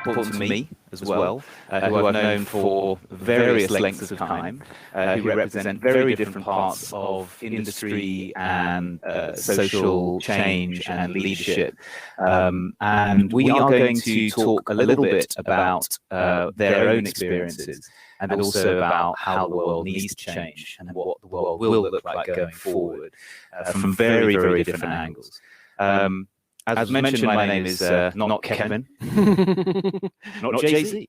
important to me as well, who I've known for various lengths of time, who represent very different parts of industry and social change and leadership. And we are going to talk a little bit about their own experiences and also about how the world needs to change and what the world will look like going forward from very, very different angles. As mentioned, my name is not Kevin, not Jay-Z,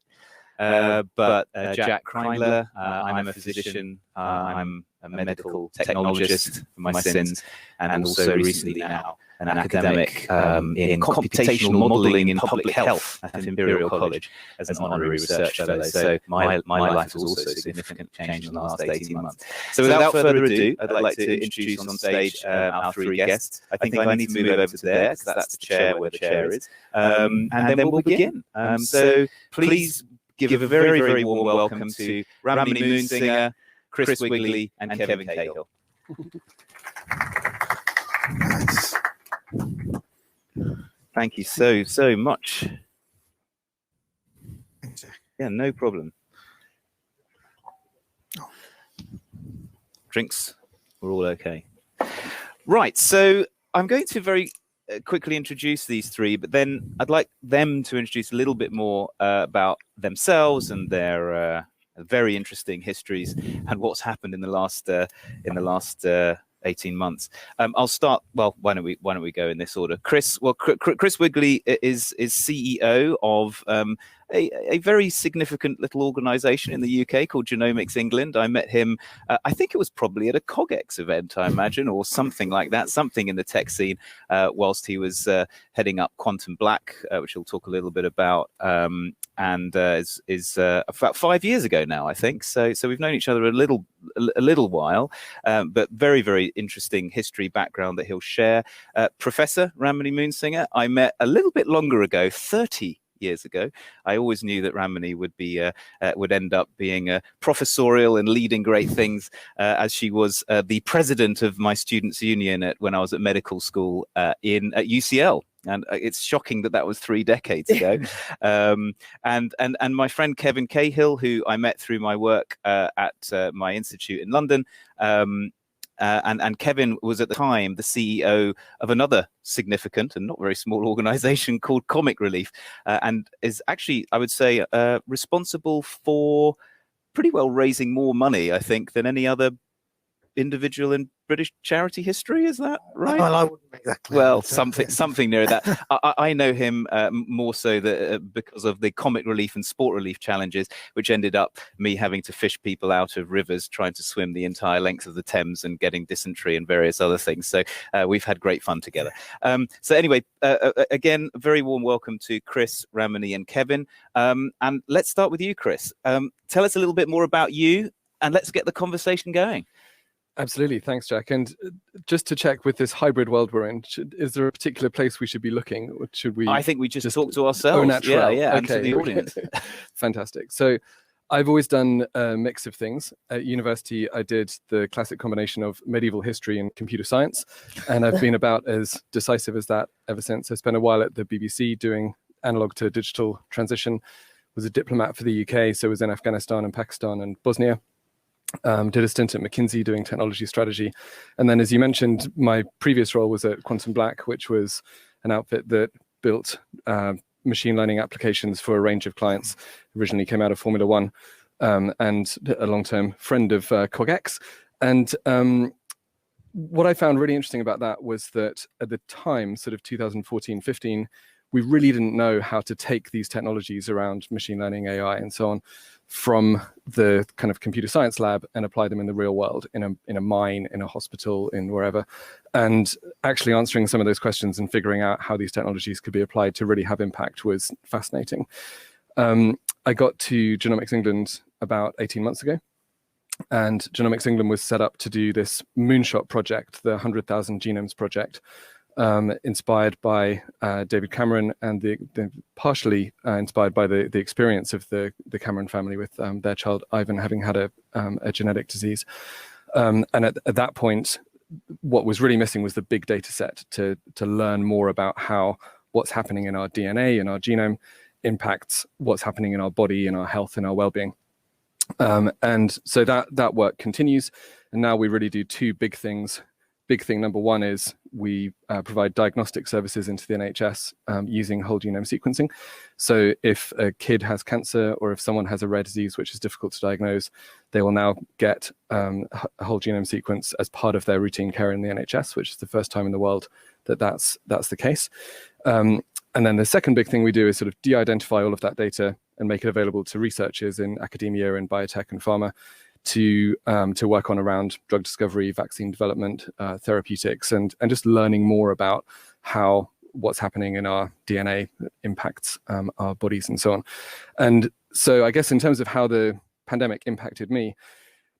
but Jack Kreindler. I'm a physician, I'm a medical technologist for my sins, and also recently now an academic in computational modelling in public health at Imperial College as an honorary research fellow. So my life has also significantly changed in the last 18 months. So without further ado, I'd like to introduce on stage our three guests. I think I need to move over to there because that's the chair where the chair is. And then we'll begin. So please give a very, very warm welcome to Ramani Moonesinghe, Chris Wigley, and Kevin Cahill. Nice. Thank you so much. Yeah, no problem. Drinks, we're all okay. Right, so I'm going to very quickly introduce these three, but then I'd like them to introduce a little bit more about themselves and their very interesting histories and what's happened in the last 18 months. I'll start. Well, why don't we go in this order? Chris. Well, Chris Wigley is CEO of a very significant little organisation in the UK called Genomics England. I met him. I think it was probably at a CogX event, I imagine, or something like that. Something in the tech scene, whilst he was heading up Quantum Black, which we'll talk a little bit about. And is about 5 years ago now, I think. So we've known each other a little while, but very, very interesting history background that he'll share. Professor Ramani Moonesinghe, I met a little bit longer ago, 30 years ago. I always knew that Ramani would end up being professorial and leading great things, as she was the president of my students' union when I was at medical school at UCL. And it's shocking that was 3 decades ago. And my friend Kevin Cahill, who I met through my work at my institute in London. And Kevin was at the time the CEO of another significant and not very small organization called Comic Relief, and is actually, I would say, responsible for pretty well raising more money, I think, than any other individual in British charity history. Is that right? Well, I wouldn't make that clear. Well, something near that. I know him more so because of the Comic Relief and Sport Relief challenges, which ended up me having to fish people out of rivers trying to swim the entire length of the Thames and getting dysentery and various other things. So we've had great fun together. So anyway, again, a very warm welcome to Chris, Ramani, and Kevin. And let's start with you, Chris. Tell us a little bit more about you, and let's get the conversation going. Absolutely. Thanks, Jack. And just to check, with this hybrid world we're in, is there a particular place we should be looking? Or should we? I think we just talk to ourselves. Yeah, okay. And to the audience. Fantastic. So I've always done a mix of things. At university, I did the classic combination of medieval history and computer science. And I've been about as decisive as that ever since. I spent a while at the BBC doing analog to digital transition, was a diplomat for the UK, so was in Afghanistan and Pakistan and Bosnia. Did a stint at McKinsey doing technology strategy. And then, as you mentioned, my previous role was at Quantum Black, which was an outfit that built machine learning applications for a range of clients. Originally came out of Formula One, and a long-term friend of CogX. And what I found really interesting about that was that at the time, sort of 2014-15, we really didn't know how to take these technologies around machine learning, AI, and so on, from the kind of computer science lab and apply them in the real world, in a mine, in a hospital, in wherever. And actually answering some of those questions and figuring out how these technologies could be applied to really have impact was fascinating. I got to Genomics England about 18 months ago. And Genomics England was set up to do this moonshot project, the 100,000 Genomes Project, inspired by David Cameron, and partially inspired by the experience of the Cameron family with their child Ivan having had a genetic disease. And at that point, what was really missing was the big data set to learn more about what's happening in our DNA, in our genome, impacts what's happening in our body, in our health, in our well-being. And so that work continues. And now we really do two big things. Big thing number one is we provide diagnostic services into the NHS using whole genome sequencing. So if a kid has cancer or if someone has a rare disease which is difficult to diagnose, they will now get a whole genome sequence as part of their routine care in the NHS, which is the first time in the world that that's the case. And then the second big thing we do is sort of de-identify all of that data and make it available to researchers in academia and biotech and pharma to work on around drug discovery, vaccine development, therapeutics, and just learning more about how what's happening in our DNA impacts our bodies and so on. And so I guess in terms of how the pandemic impacted me,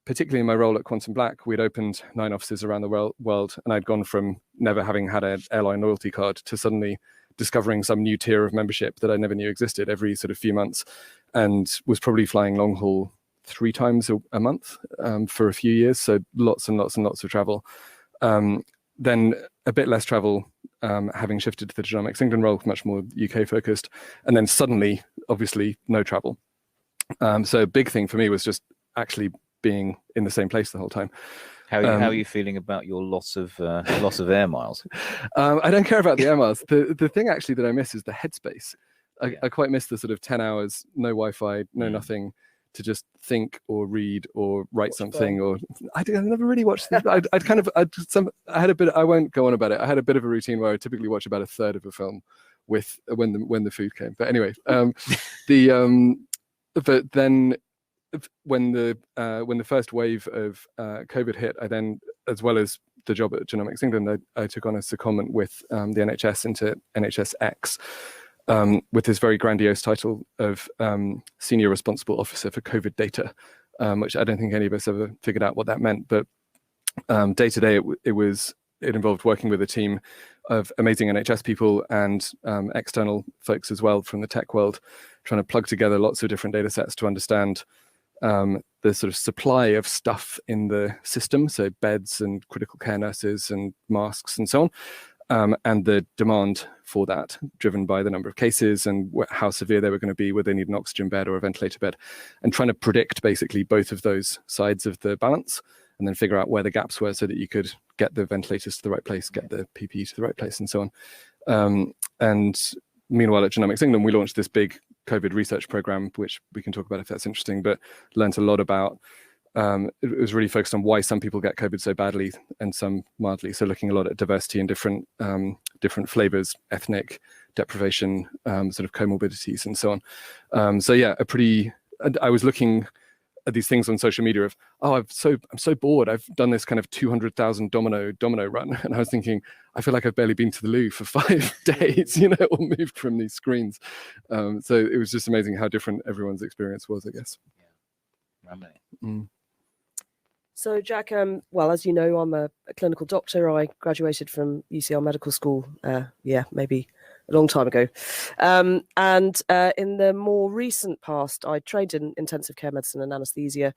particularly in my role at Quantum Black, we'd opened 9 offices around the world, and I'd gone from never having had an airline loyalty card to suddenly discovering some new tier of membership that I never knew existed every sort of few months, and was probably flying long haul 3 times a month for a few years. So lots and lots and lots of travel. Then a bit less travel, having shifted to the Genomics England role, much more UK focused. And then suddenly, obviously, no travel. So a big thing for me was just actually being in the same place the whole time. How are you feeling about your loss of air miles? I don't care about the air miles. The thing actually that I miss is the headspace. I quite miss the sort of 10 hours, no Wi-Fi, no nothing, to just think or read or write something. Or I never really watched this. I had a bit. I won't go on about it. I had a bit of a routine where I typically watch about a third of a film with when the food came. But anyway, but then when the first wave of COVID hit, I then, as well as the job at Genomics England, I took on a secondment with the NHS into NHSX. With this very grandiose title of Senior Responsible Officer for COVID Data, which I don't think any of us ever figured out what that meant. But day to day, it involved working with a team of amazing NHS people and external folks as well from the tech world, trying to plug together lots of different data sets to understand the sort of supply of stuff in the system, so beds and critical care nurses and masks and so on. And the demand for that, driven by the number of cases and how severe they were going to be, whether they need an oxygen bed or a ventilator bed, and trying to predict basically both of those sides of the balance, and then figure out where the gaps were so that you could get the ventilators to the right place, get the PPE to the right place, and so on. And meanwhile, at Genomics England, we launched this big COVID research program, which we can talk about if that's interesting, but learned a lot about. It was really focused on why some people get COVID so badly and some mildly. So looking a lot at diversity in different flavors, ethnic, deprivation, sort of comorbidities and so on. So yeah, I was looking at these things on social media of, I'm so bored. I've done this kind of 200,000 domino run. And I was thinking, I feel like I've barely been to the loo for 5 days, or moved from these screens. So it was just amazing how different everyone's experience was, I guess. Yeah. Ramani. So Jack, well, as you know, I'm a clinical doctor. I graduated from UCL Medical School, maybe a long time ago. And in the more recent past, I trained in intensive care medicine and anaesthesia.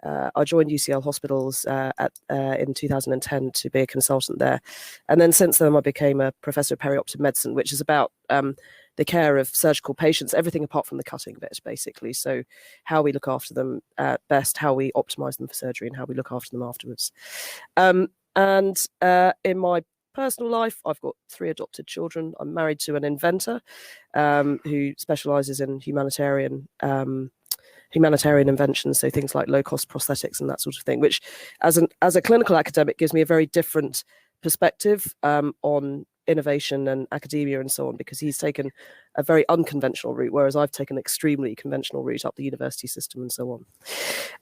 I joined UCL Hospitals in 2010 to be a consultant there. And then since then, I became a professor of perioperative medicine, which is about the care of surgical patients, everything apart from the cutting bit, basically. So how we look after them best, how we optimize them for surgery, and how we look after them afterwards. And in my personal life, I've got 3 adopted children. I'm married to an inventor who specializes in humanitarian inventions, so things like low-cost prosthetics and that sort of thing, which as a clinical academic gives me a very different perspective on innovation and academia and so on, because he's taken a very unconventional route, whereas I've taken an extremely conventional route up the university system and so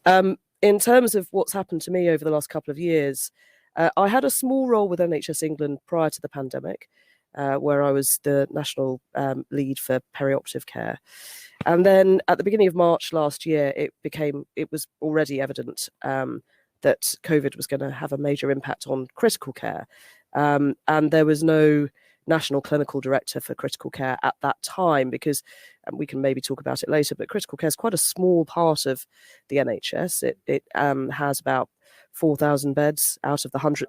on. In terms of what's happened to me over the last couple of years, I had a small role with NHS England prior to the pandemic, where I was the national lead for perioperative care. And then at the beginning of March last year, it was already evident that COVID was going to have a major impact on critical care. And there was no national clinical director for critical care at that time, because we can maybe talk about it later, but critical care is quite a small part of the NHS. It has about 4,000 beds out of the 100.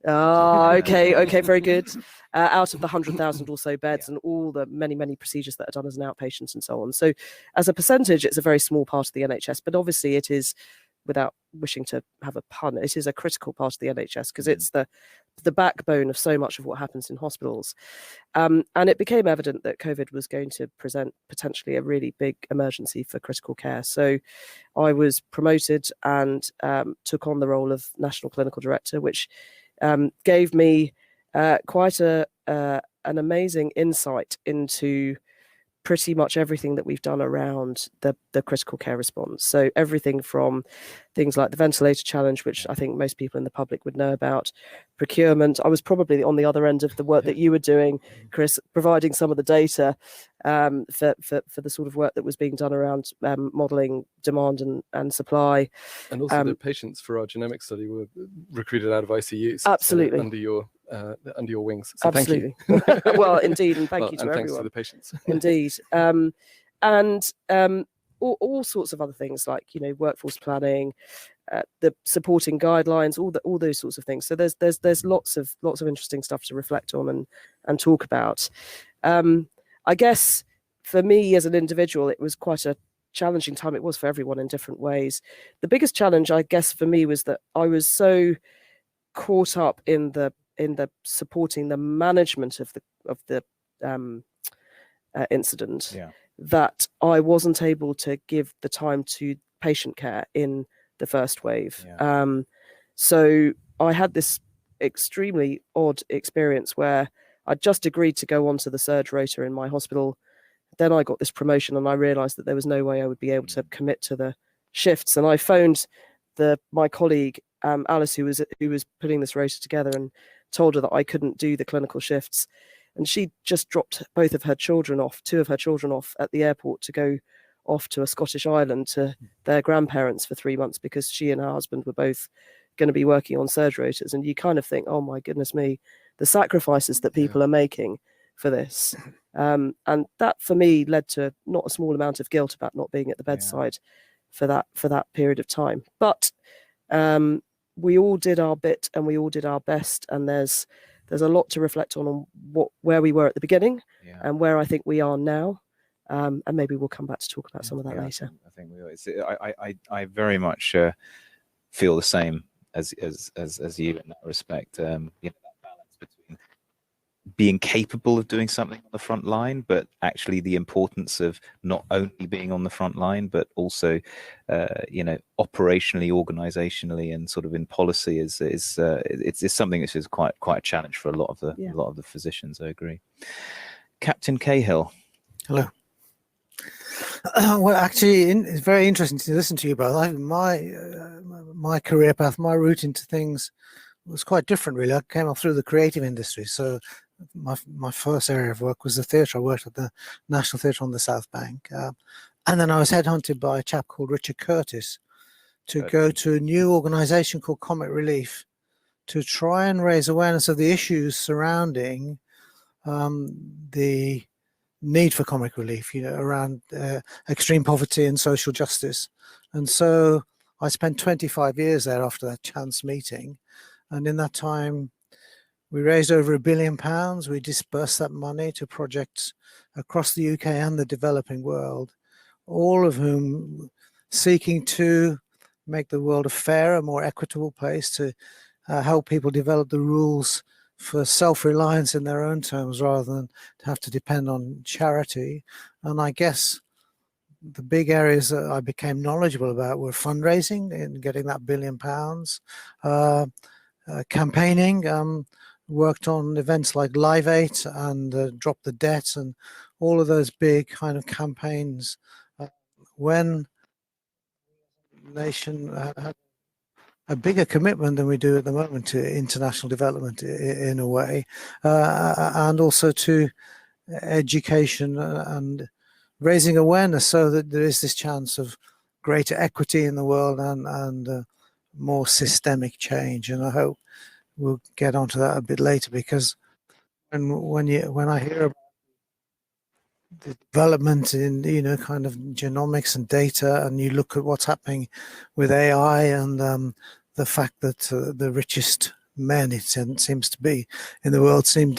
Ah, okay, very good. Out of the 100,000 or so beds and all the many procedures that are done as an outpatient and so on. So as a percentage, it's a very small part of the NHS, but obviously it is, without wishing to have a pun, it is a critical part of the NHS because it's the backbone of so much of what happens in hospitals. And it became evident that COVID was going to present potentially a really big emergency for critical care. So I was promoted and took on the role of National Clinical Director, which gave me quite an amazing insight into pretty much everything that we've done around the critical care response. So everything from things like the ventilator challenge, which I think most people in the public would know about, procurement. I was probably on the other end of the work that you were doing, Chris, providing some of the data for the sort of work that was being done around modelling demand and supply. And also the patients for our genomics study were recruited out of ICUs. Absolutely. So under your wings. So absolutely. Thank you. Well, indeed, and thank you to and everyone. Thanks to the patients. Indeed. And all sorts of other things like, workforce planning, the supporting guidelines, all those sorts of things. So there's lots of interesting stuff to reflect on and talk about. I guess for me as an individual, it was quite a challenging time. It was for everyone in different ways. The biggest challenge, I guess, for me was that I was so caught up in the supporting the management of the incident, that I wasn't able to give the time to patient care in the first wave. So I had this extremely odd experience where I just agreed to go onto the surge rota in my hospital. Then I got this promotion and I realized that there was no way I would be able to commit to the shifts. And I phoned my colleague, Alice, who was putting this rota together, and told her that I couldn't do the clinical shifts. And she just dropped two of her children off at the airport to go off to a Scottish island to their grandparents for 3 months, because she and her husband were both going to be working on surge rotas. And you kind of think, oh my goodness me, the sacrifices that people are making for this. And that for me led to not a small amount of guilt about not being at the bedside for that period of time. But we all did our bit and we all did our best, and there's a lot to reflect on where we were at the beginning and where I think we are now. And maybe we'll come back to talk about some of that later. I think we will. I very much feel the same as you in that respect. That balance between being capable of doing something on the front line, but actually the importance of not only being on the front line, but also, operationally, organizationally, and sort of in policy is something which is quite a challenge for a lot of the physicians. I agree. Captain Cahill. Hello. Well, actually, it's very interesting to listen to you both. My career path, my route into things was quite different, really. I came up through the creative industry, so my first area of work was the theatre. I worked at the National Theatre on the South Bank, and then I was headhunted by a chap called Richard Curtis to go to a new organisation called Comic Relief to try and raise awareness of the issues surrounding the need for comic relief, around extreme poverty and social justice. And so I spent 25 years there after that chance meeting, and in that time we raised over £1 billion. We dispersed that money to projects across the UK and the developing world, all of whom seeking to make the world a fairer, more equitable place, to help people develop the rules for self-reliance in their own terms rather than to have to depend on charity. And I guess the big areas that I became knowledgeable about were fundraising and getting that £1 billion, campaigning, worked on events like Live 8 and Drop the Debt and all of those big kind of campaigns when the nation had a bigger commitment than we do at the moment to international development in a way, and also to education and raising awareness so that there is this chance of greater equity in the world and more systemic change. And I hope we'll get onto that a bit later, because when I hear about the development in kind of genomics and data, and you look at what's happening with AI and the fact that the richest men, it seems to be, in the world seem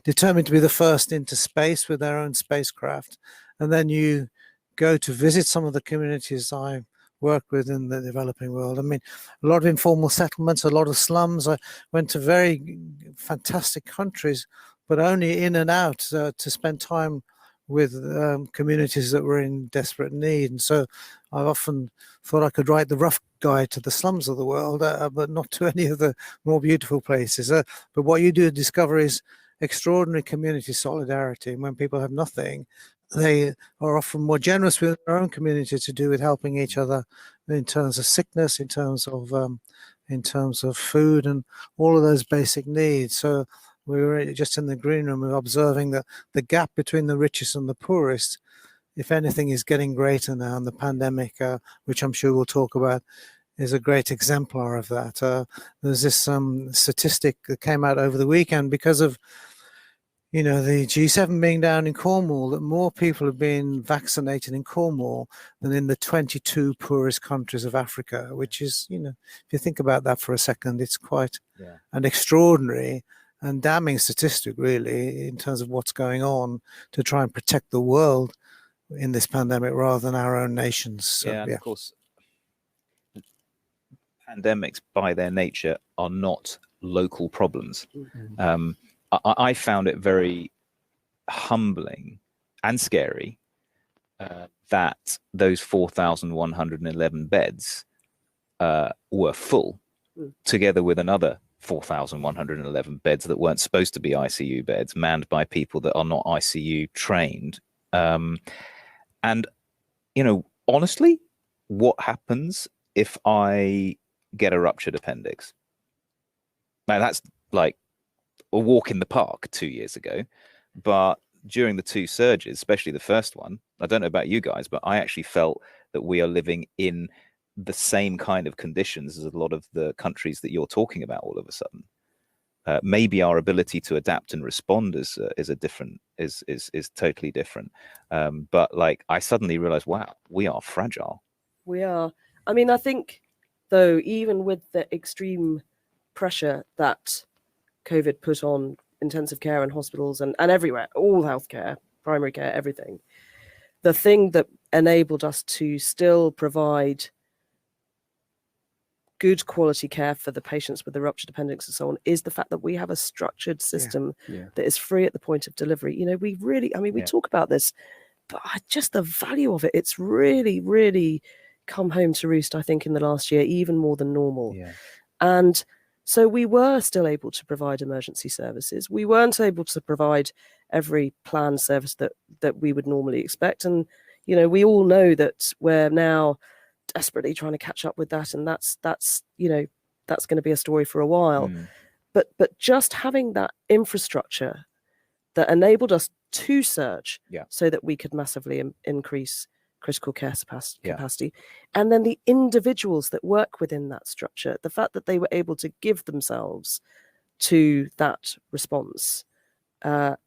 determined to be the first into space with their own spacecraft. And then you go to visit some of the communities I work with in the developing world. I mean, a lot of informal settlements, a lot of slums. I went to very fantastic countries, but only in and out to spend time with communities that were in desperate need. And so I've often thought I could write the rough guide to the slums of the world, but not to any of the more beautiful places. But what you do discover is extraordinary community solidarity. And when people have nothing, they are often more generous with their own community to do with helping each other in terms of sickness, in terms of food, and all of those basic needs. So we were just in the green room, we were observing that the gap between the richest and the poorest, if anything, is getting greater now. And the pandemic, which I'm sure we'll talk about, is a great exemplar of that. There's this statistic that came out over the weekend because of the G7 being down in Cornwall, that more people have been vaccinated in Cornwall than in the 22 poorest countries of Africa, which is, if you think about that for a second, it's quite an extraordinary and damning statistic, really, in terms of what's going on to try and protect the world in this pandemic rather than our own nations. So, and of course, pandemics by their nature are not local problems. I found it very humbling and scary that those 4,111 beds were full, together with another 4,111 beds that weren't supposed to be ICU beds, manned by people that are not ICU trained. And, honestly, what happens if I get a ruptured appendix? Now, that's like a walk in the park 2 years ago, but during the two surges, especially the first one, I don't know about you guys, but I actually felt that we are living in the same kind of conditions as a lot of the countries that you're talking about all of a sudden. Maybe our ability to adapt and respond is totally different. But like, I suddenly realized, wow, we are fragile. We are. I mean, I think, though, even with the extreme pressure that COVID put on intensive care and hospitals and everywhere, all healthcare, primary care, everything, the thing that enabled us to still provide good quality care for the patients with the ruptured appendix and so on is the fact that we have a structured system that is free at the point of delivery. We really, we talk about this, but just the value of it, it's really, really come home to roost, I think, in the last year, even more than normal. And so we were still able to provide emergency services. We weren't able to provide every planned service that we would normally expect. And, we all know that we're now desperately trying to catch up with that. And that's going to be a story for a while. But just having that infrastructure that enabled us to surge so that we could massively increase critical care capacity. And then the individuals that work within that structure, the fact that they were able to give themselves to that response, that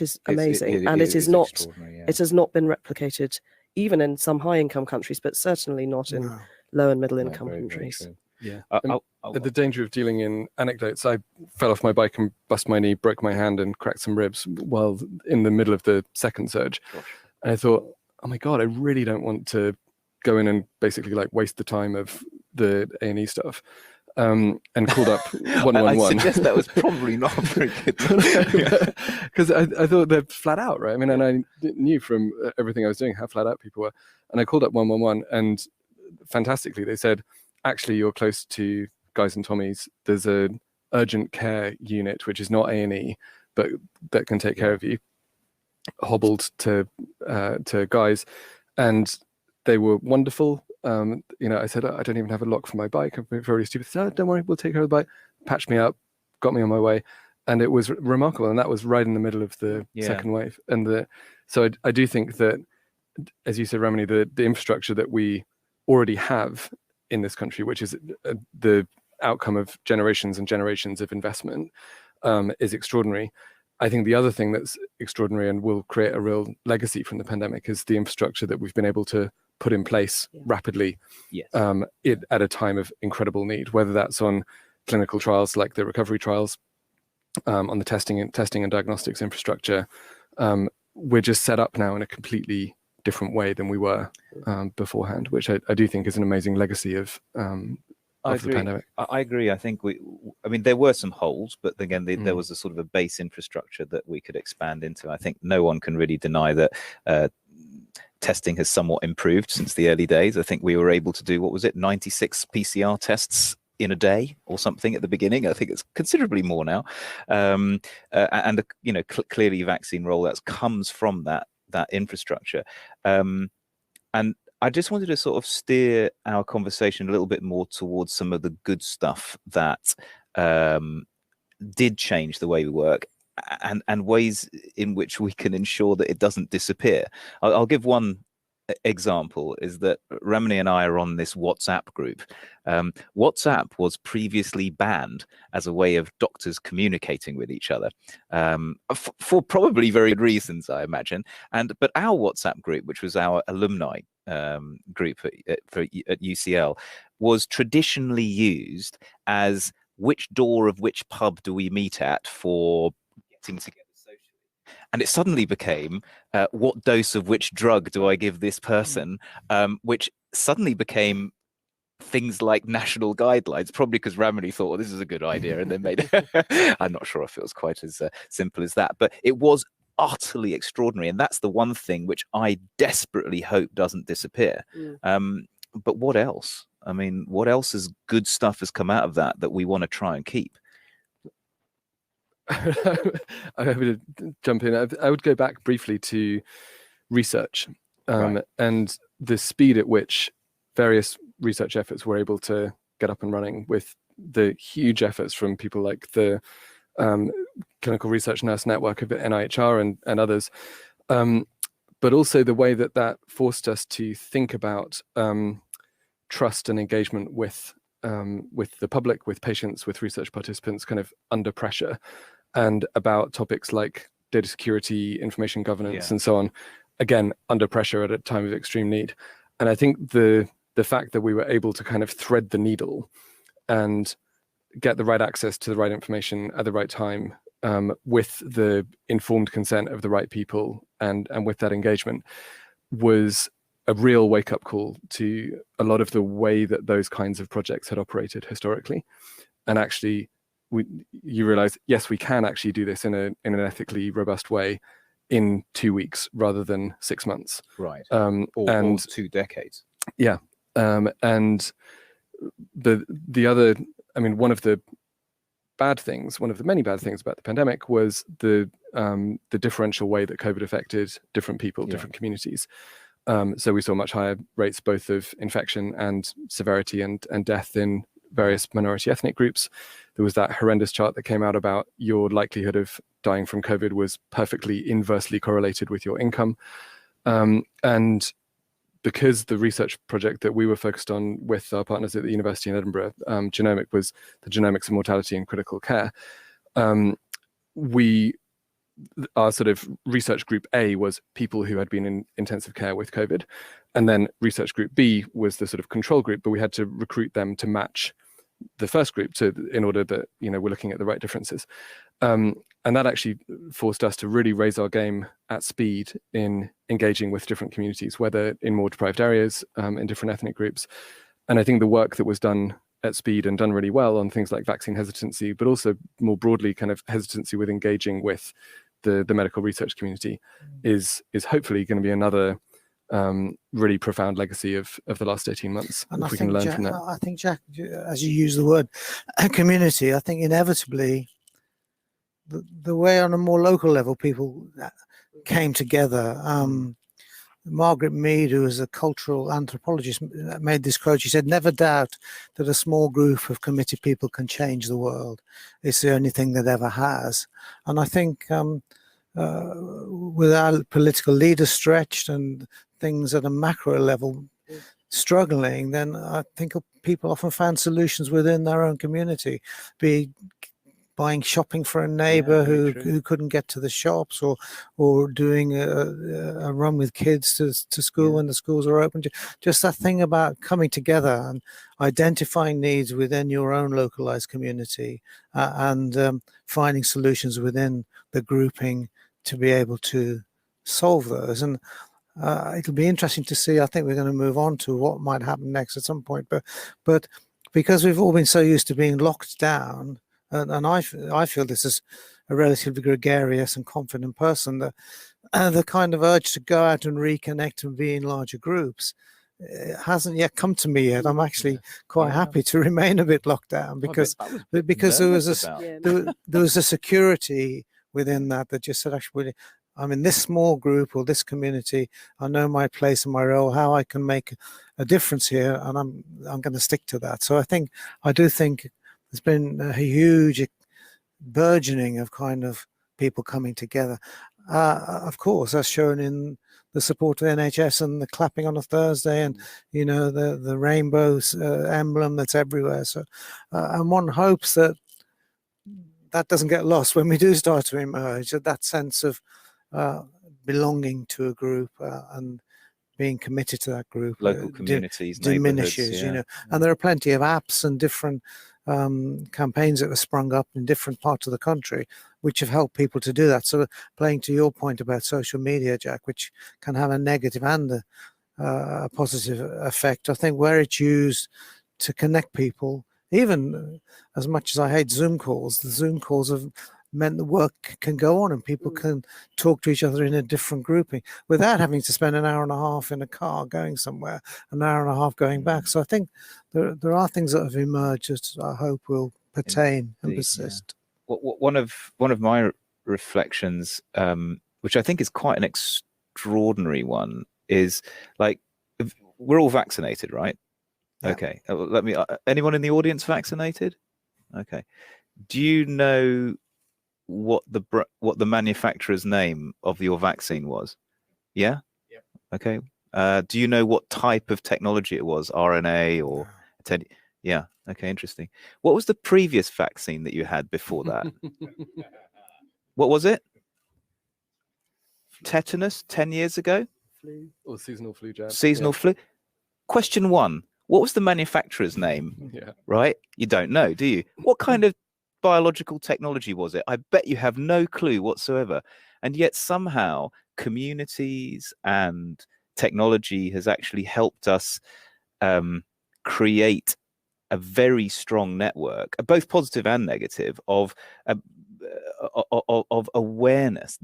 is amazing. And it is not, it has not been replicated even in some high income countries, but certainly not in low and middle income countries. The danger of dealing in anecdotes, I fell off my bike and bust my knee, broke my hand and cracked some ribs while in the middle of the second surge. And I thought, oh my God, I really don't want to go in and basically like waste the time of the A&E stuff. And called up 111. I suggest that was probably not very good. Because I thought they're flat out, right? And I knew from everything I was doing how flat out people were. And I called up 111 and fantastically, they said, actually, you're close to Guy's and Tommy's. There's an urgent care unit, which is not A&E, but that can take care of you. Hobbled to Guy's, and they were wonderful. I said, I don't even have a lock for my bike. I'm very stupid. They said, oh, don't worry, we'll take care of the bike. Patched me up, got me on my way. And it was remarkable. And that was right in the middle of the second wave. And so I do think that, as you said, Ramani, the infrastructure that we already have in this country, which is the outcome of generations and generations of investment, is extraordinary. I think the other thing that's extraordinary and will create a real legacy from the pandemic is the infrastructure that we've been able to put in place rapidly Yes. at a time of incredible need, whether that's on clinical trials like the recovery trials, on the testing and diagnostics infrastructure. We're just set up now in a completely different way than we were beforehand, which I do think is an amazing legacy of I the agree. pandemic. I agree. I think there were some holes, but again, there was a sort of a base infrastructure that we could expand into. I think no one can really deny that testing has somewhat improved since the early days. I think we were able to do, 96 PCR tests in a day or something at the beginning. I think it's considerably more now. Clearly vaccine rollouts comes from that infrastructure. And I just wanted to sort of steer our conversation a little bit more towards some of the good stuff that did change the way we work, and ways in which we can ensure that it doesn't disappear. I'll give one example, is that Ramani and I are on this WhatsApp group. WhatsApp was previously banned as a way of doctors communicating with each other, for probably very good reasons, I imagine. But our WhatsApp group, which was our alumni group at UCL, was traditionally used as which door of which pub do we meet at for getting together socially. And it suddenly became what dose of which drug do I give this person, which suddenly became things like national guidelines, probably because Ramani thought, well, this is a good idea, and then made I'm not sure if it was quite as simple as that, but it was utterly extraordinary. And that's the one thing which I desperately hope doesn't disappear. But what else? I mean, what else is good stuff has come out of that we want to try and keep? I'm happy to jump in. I would go back briefly to research, and the speed at which various research efforts were able to get up and running, with the huge efforts from people like the Clinical Research Nurse Network of NIHR and others, but also the way that forced us to think about trust and engagement with the public, with patients, with research participants, kind of under pressure, and about topics like data security, information governance, and so on, again, under pressure at a time of extreme need. And I think the fact that we were able to kind of thread the needle and get the right access to the right information at the right time, with the informed consent of the right people, and with that engagement, was a real wake-up call to a lot of the way that those kinds of projects had operated historically. And actually, you realize, yes, we can actually do this in an ethically robust way in 2 weeks rather than 6 months. Right. Or 2 decades. Yeah. And the other, I mean, one of the many bad things about the pandemic was the differential way that COVID affected different people, different communities. So we saw much higher rates both of infection and severity and death in various minority ethnic groups. There was that horrendous chart that came out about your likelihood of dying from COVID was perfectly inversely correlated with your income. And because the research project that we were focused on with our partners at the University in Edinburgh, Genomics, was the genomics of mortality in critical care, our sort of research group A was people who had been in intensive care with COVID, and then research group B was the sort of control group, but we had to recruit them to match the first group in order that, we're looking at the right differences. And that actually forced us to really raise our game at speed in engaging with different communities, whether in more deprived areas, in different ethnic groups. And I think the work that was done at speed and done really well on things like vaccine hesitancy, but also more broadly kind of hesitancy with engaging with the medical research community is hopefully going to be another really profound legacy of the last 18 months. And if we can learn from that. I think, Jack, as you use the word community, I think inevitably the way on a more local level people came together. Margaret Mead, who is a cultural anthropologist, made this quote. She said, "Never doubt that a small group of committed people can change the world. It's the only thing that ever has." And I think with our political leaders stretched and things at a macro level struggling, then I think people often found solutions within their own community, be buying shopping for a neighbor very who true. couldn't get to the shops, or doing a run with kids to school when the schools are open. Just that thing about coming together and identifying needs within your own localized community, and finding solutions within the grouping to be able to solve those. And it'll be interesting to see. I think we're going to move on to what might happen next at some point, but because we've all been so used to being locked down, and I feel this is a relatively gregarious and confident person, that the kind of urge to go out and reconnect and be in larger groups hasn't yet come to me yet. I'm actually quite happy to remain a bit locked down, because there was a security within that just said, actually, I'm in this small group or this community. I know my place and my role, how I can make a difference here, and I'm going to stick to that. So I do think there's been a huge burgeoning of kind of people coming together. Of course, as shown in the support of the NHS and the clapping on a Thursday, and the rainbow emblem that's everywhere. So, and one hopes that doesn't get lost when we do start to emerge. That sense of belonging to a group and being committed to that group, local communities, diminishes. And there are plenty of apps and different campaigns that have sprung up in different parts of the country, which have helped people to do that. So, playing to your point about social media, Jack, which can have a negative and a positive effect, I think where it's used to connect people, even as much as I hate Zoom calls, the Zoom calls have meant the work can go on and people can talk to each other in a different grouping without having to spend an hour and a half in a car going somewhere, an hour and a half going back. So I think there are things that have emerged that I hope will pertain and persist. Yeah. One of my reflections, which I think is quite an extraordinary one, is like, we're all vaccinated, right? Yeah. Okay. Anyone in the audience vaccinated? Okay. Do you know what the manufacturer's name of your vaccine was? Yeah. Okay. Do you know what type of technology it was? RNA or yeah. Okay, interesting. What was the previous vaccine that you had before that? What was it? Tetanus 10 years ago? Flu or seasonal flu jab. Seasonal flu. Question 1. What was the manufacturer's name? Yeah. Right? You don't know, do you? What kind of biological technology was it? I bet you have no clue whatsoever. And yet somehow communities and technology has actually helped us create a very strong network, both positive and negative, of awareness,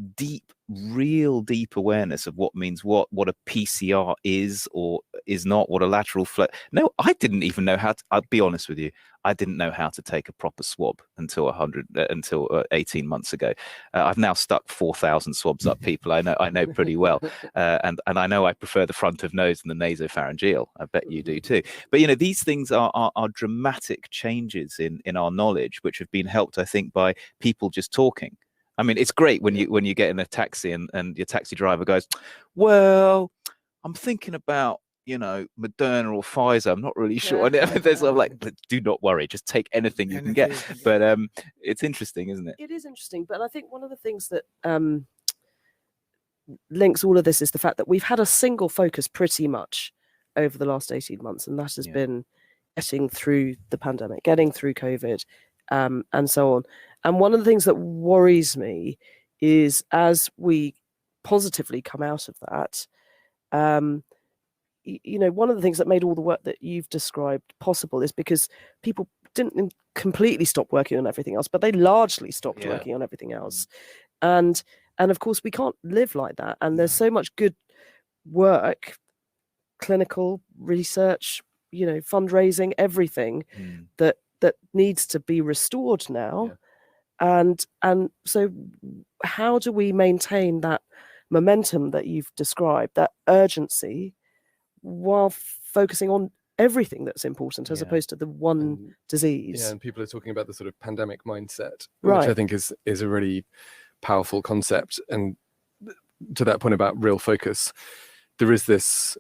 real deep awareness of what means what a PCR is or is not, what a lateral flow. No, I didn't even know how to, I'll be honest with you, I didn't know how to take a proper swab until 18 months ago. I've now stuck 4,000 swabs up people I know pretty well, and I know I prefer the front of nose and the nasopharyngeal. I bet you do too. But these things are dramatic changes in our knowledge, which have been helped, I think, by people just talking. I mean, it's great when you get in a taxi and your taxi driver goes, well, I'm thinking about Moderna or Pfizer. I'm not really sure. And there's sort of like, do not worry, just take anything you can get. But it's interesting, isn't it? It is interesting. But I think one of the things that links all of this is the fact that we've had a single focus pretty much over the last 18 months, and that has been getting through the pandemic, getting through COVID, and so on. And one of the things that worries me is, as we positively come out of that, one of the things that made all the work that you've described possible is because people didn't completely stop working on everything else, but they largely stopped working on everything else. And of course, we can't live like that. And there's so much good work, clinical research, fundraising, everything that needs to be restored now. And so how do we maintain that momentum that you've described, that urgency, while focusing on everything that's important as opposed to the one disease? Yeah, and people are talking about the sort of pandemic mindset, right, which I think is a really powerful concept. And to that point about real focus, there is this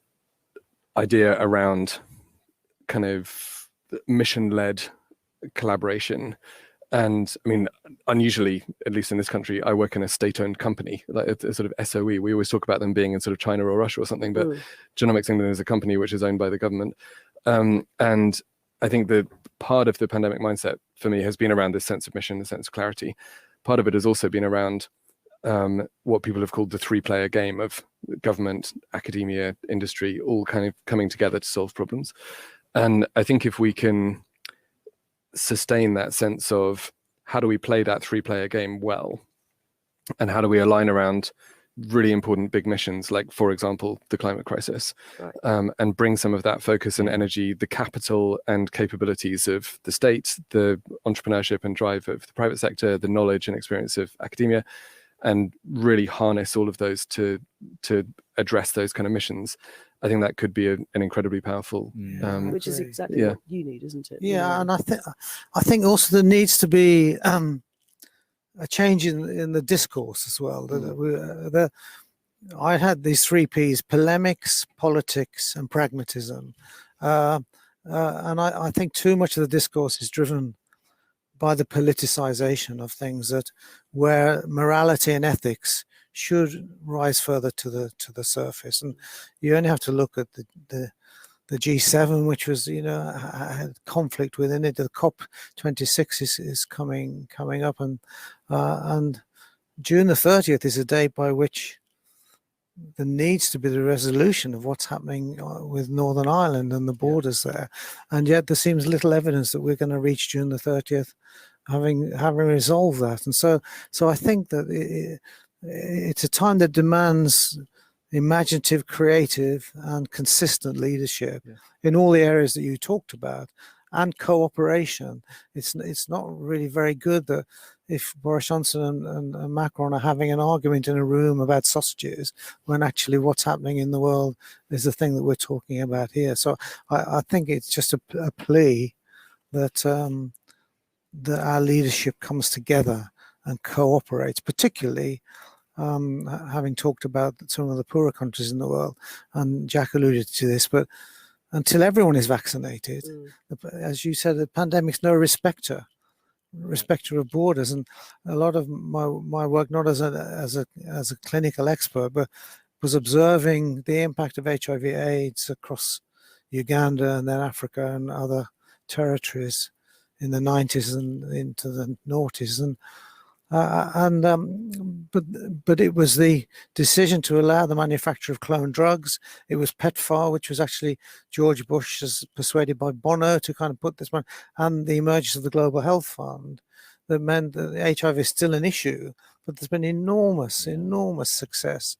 idea around kind of mission-led collaboration And I mean, unusually, at least in this country, I work in a state-owned company, like a sort of SOE. We always talk about them being in sort of China or Russia or something, but Genomics England is a company which is owned by the government. And I think the part of the pandemic mindset for me has been around this sense of mission, the sense of clarity. Part of it has also been around what people have called the three-player game of government, academia, industry, all kind of coming together to solve problems. And I think if we can sustain that sense of how do we play that three-player game well, and how do we align around really important big missions, like, for example, the climate crisis, and bring some of that focus and energy, the capital and capabilities of the state, the entrepreneurship and drive of the private sector, the knowledge and experience of academia, and really harness all of those to address those kind of missions. I think that could be an incredibly powerful, which is exactly what you need, isn't it? Yeah, and I think also there needs to be a change in the discourse as well. I had these 3 Ps: polemics, politics, and pragmatism, and I think too much of the discourse is driven by the politicization of things, that where morality and ethics should rise further to the surface. And you only have to look at the G7, which was, had conflict within it. The COP26 is coming up, and June the 30th is a date by which there needs to be the resolution of what's happening with Northern Ireland and the borders there. And yet there seems little evidence that we're going to reach June the 30th having resolved that. And so I think that it's a time that demands imaginative, creative, and consistent leadership in all the areas that you talked about, and cooperation. It's not really very good that if Boris Johnson and Macron are having an argument in a room about sausages, when actually what's happening in the world is the thing that we're talking about here. So I think it's just a plea that that our leadership comes together and cooperates, particularly having talked about some of the poorer countries in the world, and Jack alluded to this, but until everyone is vaccinated, as you said, the pandemic's no respecter of borders. And a lot of my work, not as a clinical expert, but was observing the impact of HIV/AIDS across Uganda and then Africa and other territories in the 90s and into the noughties. But it was the decision to allow the manufacture of clone drugs. It was PEPFAR, which was actually George Bush, as persuaded by Bono to kind of put this one, and the emergence of the Global Health Fund, that meant that HIV is still an issue, but there's been enormous success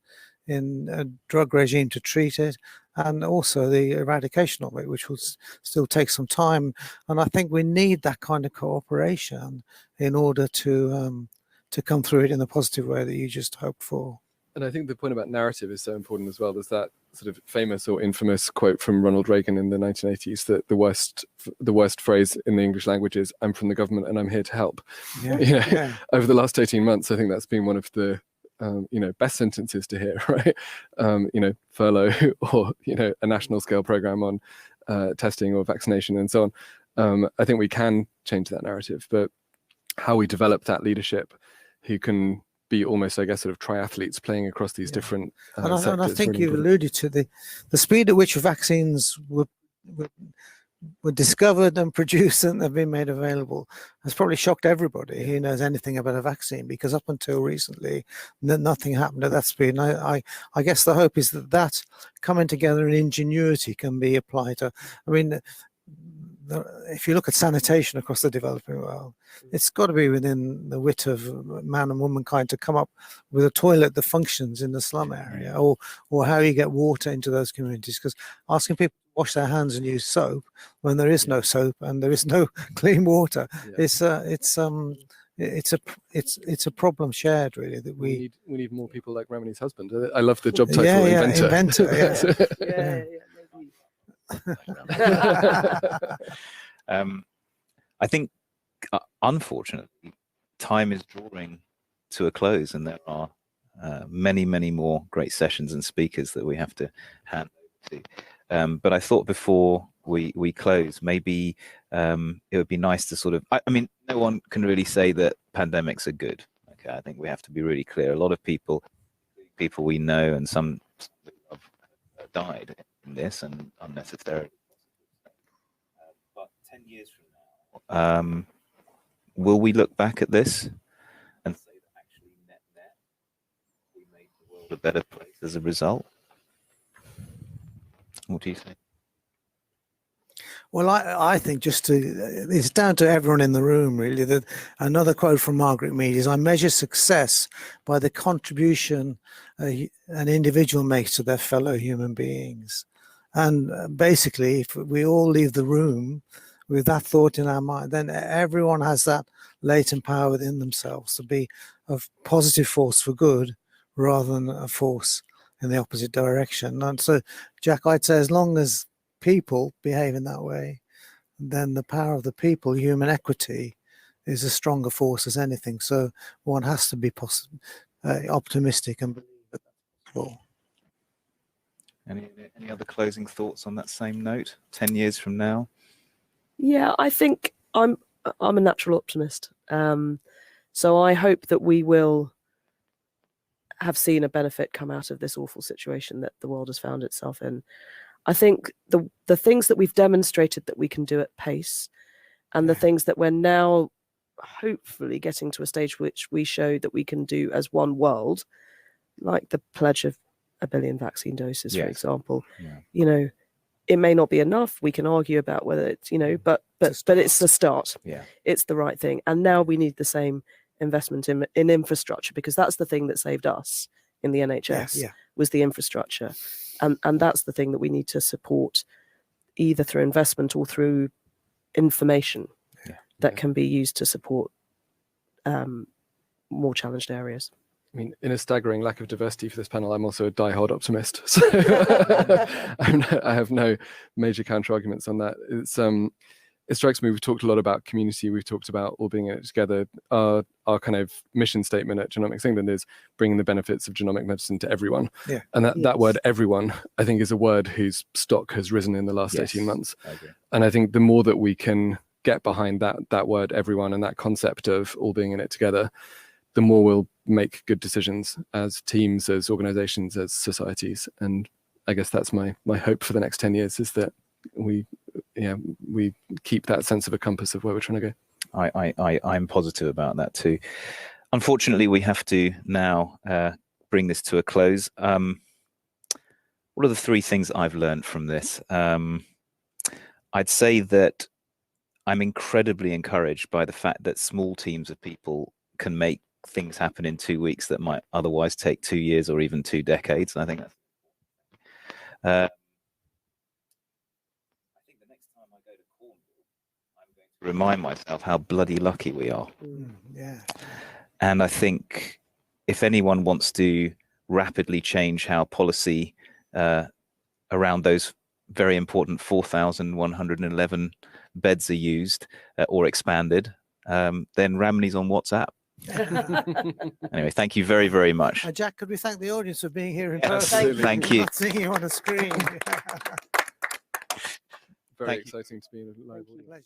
in a drug regime to treat it, and also the eradication of it, which will still take some time. And I think we need that kind of cooperation in order to come through it in the positive way that you just hoped for. And I think the point about narrative is so important as well. There's that sort of famous or infamous quote from Ronald Reagan in the 1980s that the worst phrase in the English language is "I'm from the government and I'm here to help." Over the last 18 months, I think that's been one of the best sentences to hear, right? Furlough, or a national scale program on testing or vaccination and so on. I think we can change that narrative, but how we develop that leadership who can be almost, I guess, sort of triathletes playing across these different sectors. And I think you've alluded to the speed at which vaccines were discovered and produced and have been made available has probably shocked everybody who knows anything about a vaccine, because up until recently nothing happened at that speed. And I guess the hope is that coming together in ingenuity can be applied to, if you look at sanitation across the developing world, it's got to be within the wit of man and womankind to come up with a toilet that functions in the slum area, or how you get water into those communities. Because asking people to wash their hands and use soap when there is no soap and there is no clean water, it's a problem shared, really, that we need more people like Ramani's husband. I love the job title, inventor. I think, unfortunately, time is drawing to a close, and there are many more great sessions and speakers that we have to hand over to. But I thought before we close, maybe it would be nice to sort of, no one can really say that pandemics are good. Okay, I think we have to be really clear. A lot of people we know, and some have died in this and unnecessarily. But 10 years from now, will we look back at this and say that actually net we made the world a better place as a result? What do you think? Well, I think it's down to everyone in the room, really. That another quote from Margaret Mead is, "I measure success by the contribution an individual makes to their fellow human beings." And basically, if we all leave the room with that thought in our mind, then everyone has that latent power within themselves to be a positive force for good rather than a force in the opposite direction. And so, Jack, I'd say as long as people behave in that way, then the power of the people, human equity, is a stronger force as anything. So one has to be optimistic and believe that that's possible. Any other closing thoughts on that same note? 10 years from now? Yeah, I think I'm a natural optimist. So I hope that we will have seen a benefit come out of this awful situation that the world has found itself in. I think the things that we've demonstrated that we can do at pace, and the things that we're now hopefully getting to a stage which we show that we can do as one world, like the pledge of 1 billion vaccine doses, for example. You know, it may not be enough. We can argue about whether it's, but it's the start. Yeah, it's the right thing. And now we need the same investment in infrastructure, because that's the thing that saved us in the NHS was the infrastructure. And that's the thing that we need to support, either through investment or through information that can be used to support more challenged areas. I mean, in a staggering lack of diversity for this panel, I'm also a diehard optimist. So I have no major counter arguments on that. It strikes me, we've talked a lot about community, we've talked about all being in it together. Our kind of mission statement at Genomics England is bringing the benefits of genomic medicine to everyone. Yeah. And that word everyone, I think, is a word whose stock has risen in the last 18 months. I agree. And I think the more that we can get behind that word everyone and that concept of all being in it together, the more we'll make good decisions as teams, as organizations, as societies. And I guess that's my hope for the next 10 years, is that we keep that sense of a compass of where we're trying to go. I'm positive about that too. Unfortunately, we have to now bring this to a close. What are the 3 things I've learned from this? I'd say that I'm incredibly encouraged by the fact that small teams of people can make things happen in 2 weeks that might otherwise take 2 years or even 2 decades. And I think that's remind myself how bloody lucky we are. And I think if anyone wants to rapidly change how policy around those very important 4,111 beds are used or expanded, then Ramani's on WhatsApp. Anyway, thank you very, very much. Jack, could we thank the audience for being here in Yes, person? absolutely. Thank you. Not seeing you on a screen. Very exciting to be in a live audience. Pleasure.